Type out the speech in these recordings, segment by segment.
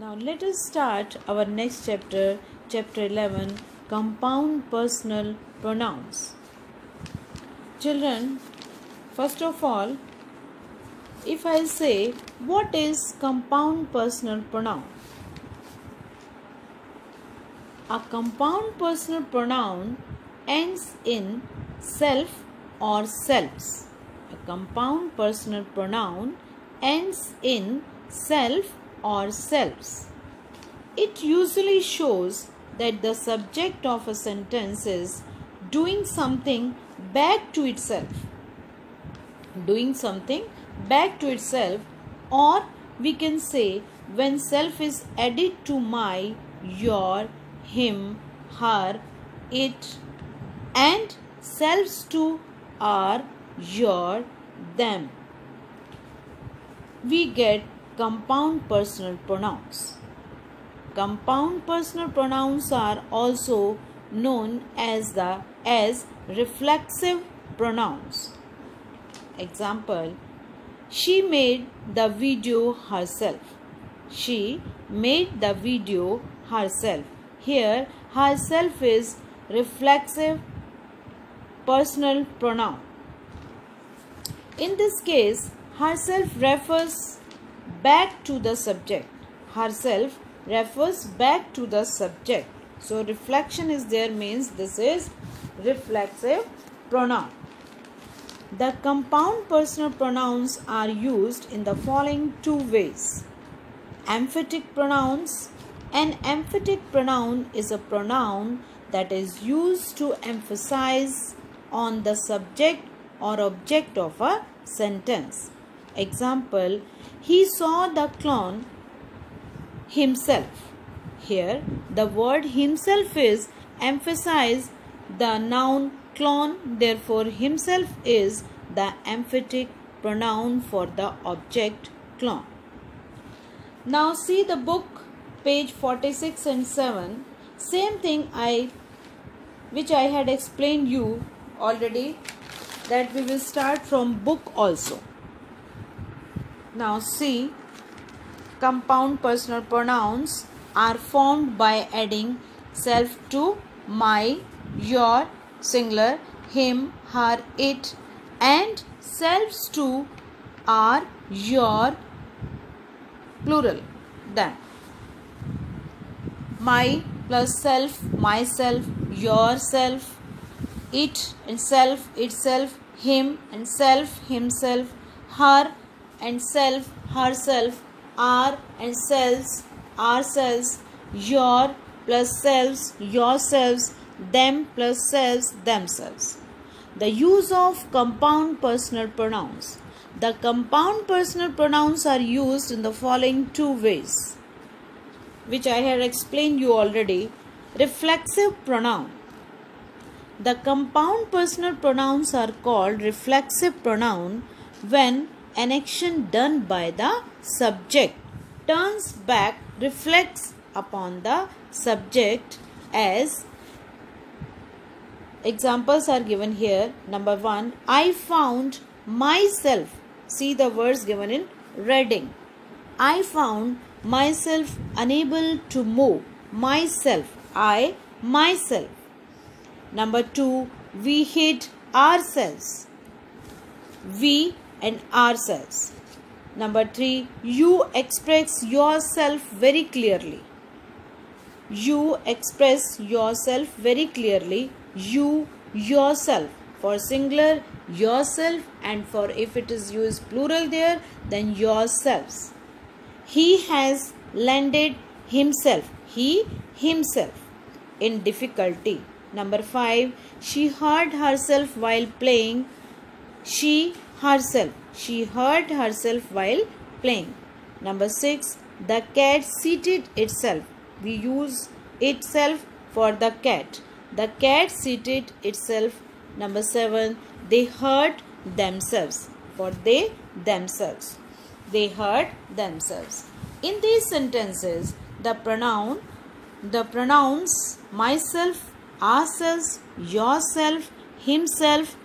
Now let us start our next chapter, chapter 11, compound personal pronouns. Children, first of all, if I say what is compound personal pronoun? A compound personal pronoun ends in self or selves. A compound personal pronoun ends in self or selves. It usually shows that the subject of a sentence is doing something back to itself. Doing something back to itself, or we can say when self is added to my, your, him, her, it, and selves to our, your, them, we get compound personal pronouns. Compound personal pronouns are also known as reflexive pronouns. Example: she made the video herself. She made the video herself. Here, herself is reflexive personal pronoun. In this case, herself refers back to the subject. Herself refers back to the subject. So, reflection is there means this is reflexive pronoun. The compound personal pronouns are used in the following two ways. Emphatic pronouns. An emphatic pronoun is a pronoun that is used to emphasize on the subject or object of a sentence. Example: he saw the clown himself. Here, the word himself is emphasized the noun clown, therefore himself is the emphatic pronoun for the object clown. Now see the book, page 46 and 7. Same thing which I had explained you already, that we will start from book also. Now see, compound personal pronouns are formed by adding self to my, your, singular, him, her, it, and selves to our, your, plural, them. My plus self, myself, yourself, it and self, itself, him and self, himself, her and self, herself, our and selves, ourselves, your plus selves, yourselves, them plus selves, themselves. The use of compound personal pronouns. The compound personal pronouns are used in the following two ways, which I had explained you already. Reflexive pronoun. The compound personal pronouns are called reflexive pronoun when an action done by the subject turns back, reflects upon the subject, as examples are given here. Number 1, I found myself. See the words given in reading. I found myself unable to move. Myself, I, myself. Number 2, we hate ourselves. We and ourselves. Number 3, you express yourself very clearly. You express yourself very clearly. You, yourself. For singular, yourself, and for if it is used plural there, then yourselves. He has landed himself. He, himself, in difficulty. Number 5, she hurt herself while playing. She, herself. She hurt herself while playing. Number 6, the cat seated itself. We use itself for the cat. The cat seated itself. Number 7, they hurt themselves. For they, themselves. They hurt themselves. In these sentences, the pronouns myself, ourselves, yourself, himself,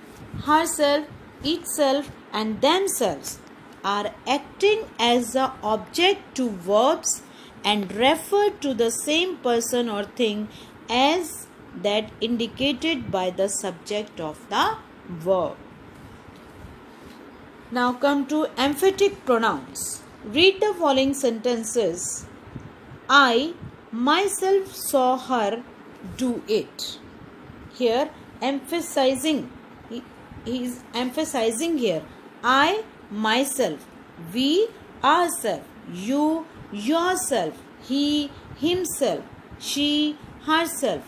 herself, itself, and themselves are acting as the object to verbs and refer to the same person or thing as that indicated by the subject of the verb. Now come to emphatic pronouns. Read the following sentences. I myself saw her do it. Here emphasizing, he is emphasizing here. I myself, we ourselves, you yourself, he himself, she herself,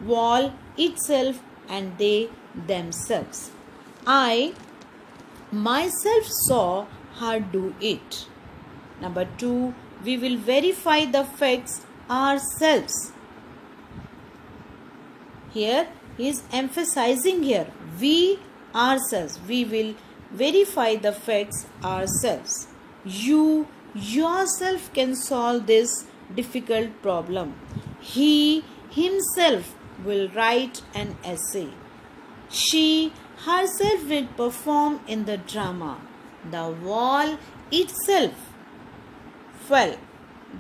wall itself, and they themselves. I myself saw her do it. Number 2, we will verify the facts ourselves. Here he is emphasizing here. We ourselves. We will verify the facts ourselves. You yourself can solve this difficult problem. He himself will write an essay. She herself will perform in the drama. The wall itself fell.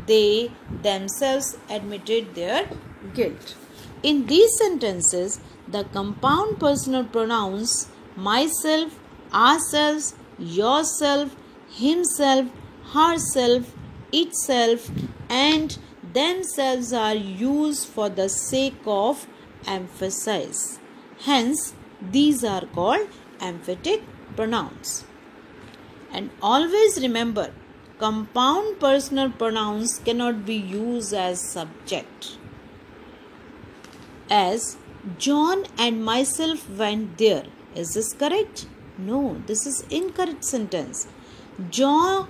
They themselves admitted their guilt. In these sentences, the compound personal pronouns myself, ourselves, yourself, himself, herself, itself, and themselves are used for the sake of emphasis. Hence, these are called emphatic pronouns. And always remember, compound personal pronouns cannot be used as subject. As John and myself went there. Is this correct? No, this is incorrect sentence. John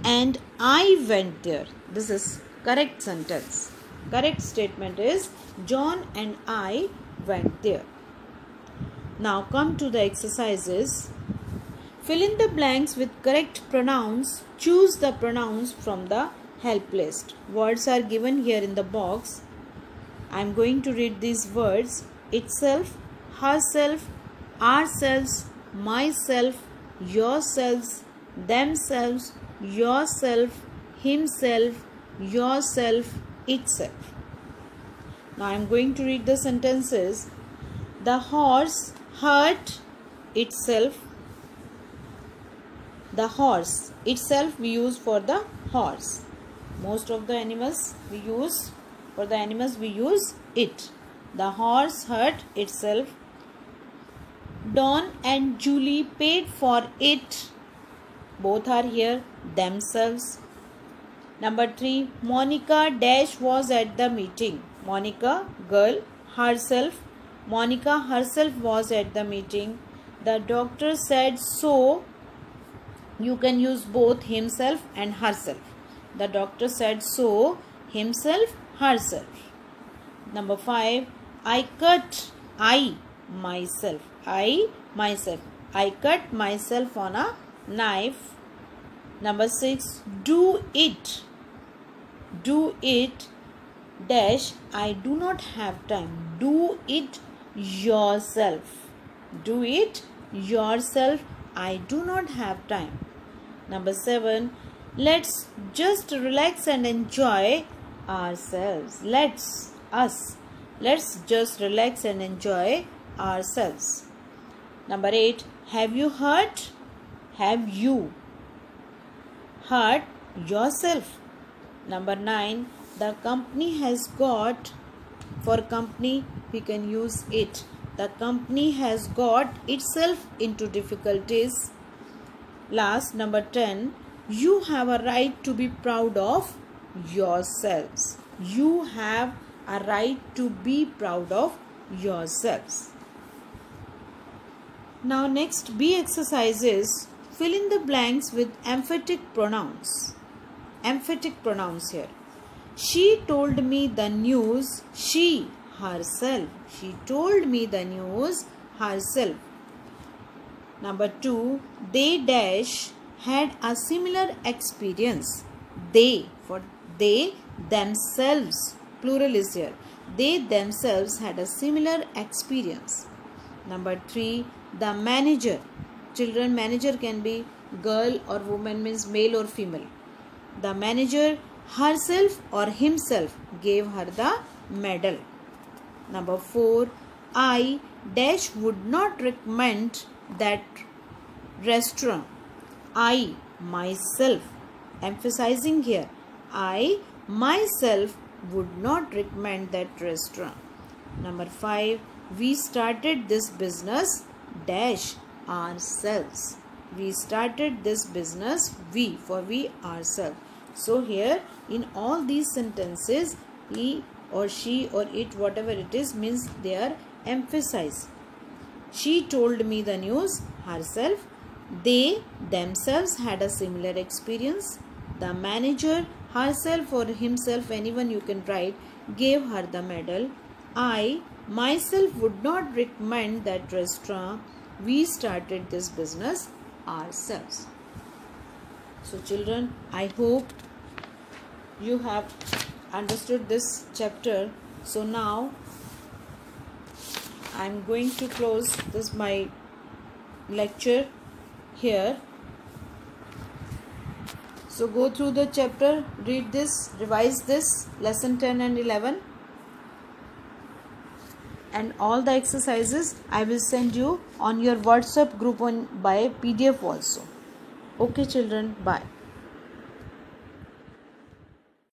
and I went there. This is correct sentence. Correct statement is John and I went there. Now come to the exercises. Fill in the blanks with correct pronouns. Choose the pronouns from the help list. Words are given here in the box. I am going to read these words. Itself, herself, ourselves, myself, yourselves, themselves, yourself, himself, yourself, itself. Now I am going to read the sentences. The horse hurt itself. The horse itself we use for the horse. Most of the animals we use, for the animals we use it. The horse hurt itself. Don and Julie paid for it. Both are here, themselves. Number 3, Monica dash was at the meeting. Monica, girl, herself. Monica herself was at the meeting. The doctor said so. You can use both himself and herself. The doctor said so, himself, herself. Number 5, I cut, myself. I cut myself on a knife. Number 6, do it dash, I do not have time. Do it yourself. Do it yourself, I do not have time. Number 7, let's just relax and enjoy ourselves. Let's just relax and enjoy ourselves. Number 8, have you hurt? Have you hurt yourself? Number 9, the company has got, for company we can use it. The company has got itself into difficulties. Last, number 10, you have a right to be proud of yourselves. You have a right to be proud of yourselves. Now next B exercises. Fill in the blanks with emphatic pronouns. Emphatic pronouns here. She told me the news. She herself. She told me the news herself. Number 2, they dash had a similar experience. They, for they themselves, plural is here. They themselves had a similar experience. Number 3, the manager. Children, manager can be girl or woman, means male or female. The manager herself or himself gave her the medal. Number 4, I dash would not recommend that restaurant. I myself, emphasizing here, I myself would not recommend that restaurant. Number 5, we started this business dash ourselves. We started this business, we, for we ourselves. So here in all these sentences, he or she or it, whatever it is, means they are emphasized. She told me the news herself. They themselves had a similar experience. The manager herself or himself, anyone you can write, gave her the medal. I myself would not recommend that restaurant. We started this business ourselves. So children, I hope you have understood this chapter. So now I am going to close this my lecture here. So go through the chapter, read this, revise this, lesson 10 and 11, and all the exercises I will send you on your WhatsApp group by PDF also. Okay children, bye.